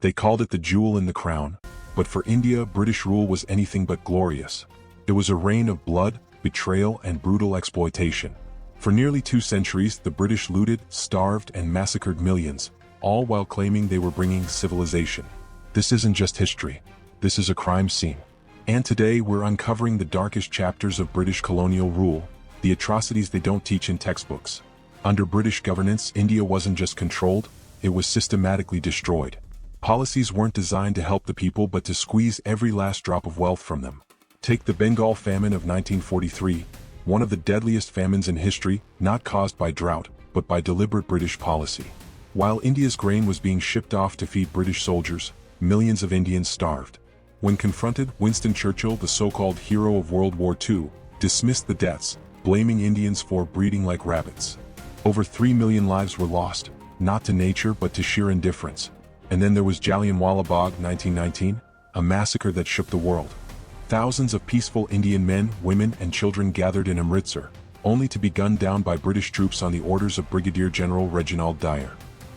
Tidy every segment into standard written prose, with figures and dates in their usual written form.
They called it the jewel in the crown, but for India, British rule was anything but glorious. It was a reign of blood, betrayal, and brutal exploitation. For nearly 2 centuries, the British looted, starved, and massacred millions, all while claiming they were bringing civilization. This isn't just history. This is a crime scene. And today, we're uncovering the darkest chapters of British colonial rule, the atrocities they don't teach in textbooks. Under British governance, India wasn't just controlled, it was systematically destroyed. Policies weren't designed to help the people but to squeeze every last drop of wealth from them. Take the Bengal Famine of 1943, one of the deadliest famines in history, not caused by drought, but by deliberate British policy. While India's grain was being shipped off to feed British soldiers, millions of Indians starved. When confronted, Winston Churchill, the so-called hero of World War II, dismissed the deaths, blaming Indians for breeding like rabbits. Over 3 million lives were lost, not to nature but to sheer indifference. And then there was Jallianwala Bagh 1919, a massacre that shook the world. Thousands of peaceful Indian men, women, and children gathered in Amritsar, only to be gunned down by British troops on the orders of Brigadier General Reginald Dyer.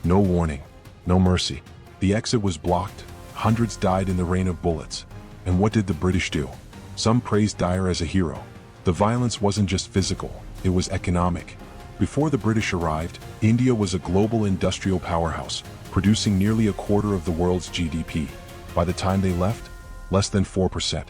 No warning, no mercy. The exit was blocked, hundreds died in the rain of bullets. And what did the British do? Some praised Dyer as a hero. The violence wasn't just physical, it was economic. Before the British arrived, India was a global industrial powerhouse, producing nearly a quarter of the world's GDP. By the time they left, less than 4%.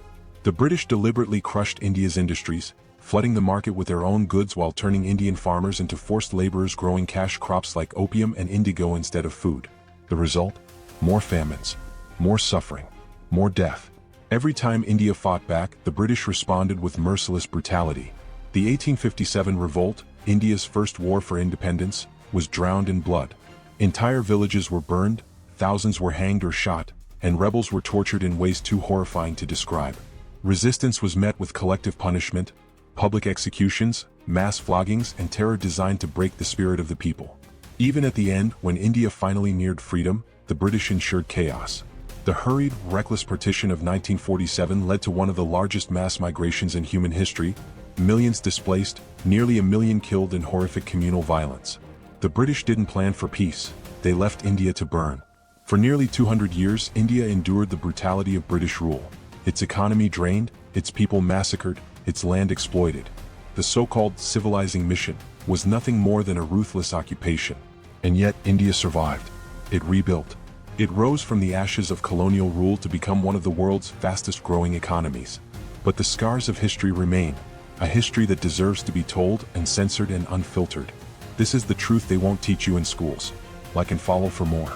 The British deliberately crushed India's industries, flooding the market with their own goods while turning Indian farmers into forced laborers growing cash crops like opium and indigo instead of food. The result? More famines, more suffering, more death. Every time India fought back, the British responded with merciless brutality. The 1857 revolt, India's first war for independence, was drowned in blood. Entire villages were burned, thousands were hanged or shot, and rebels were tortured in ways too horrifying to describe. Resistance was met with collective punishment, public executions, mass floggings, and terror designed to break the spirit of the people. Even at the end, when India finally neared freedom, the British ensured chaos. The hurried, reckless partition of 1947 led to one of the largest mass migrations in human history, millions displaced, nearly 1 million killed in horrific communal violence. The British didn't plan for peace, they left India to burn. For nearly 200 years, India endured the brutality of British rule. Its economy drained, its people massacred, its land exploited. The so-called civilizing mission was nothing more than a ruthless occupation. And yet, India survived. It rebuilt. It rose from the ashes of colonial rule to become one of the world's fastest-growing economies. But the scars of history remain, a history that deserves to be told and censored and unfiltered. This is the truth they won't teach you in schools. Like and follow for more.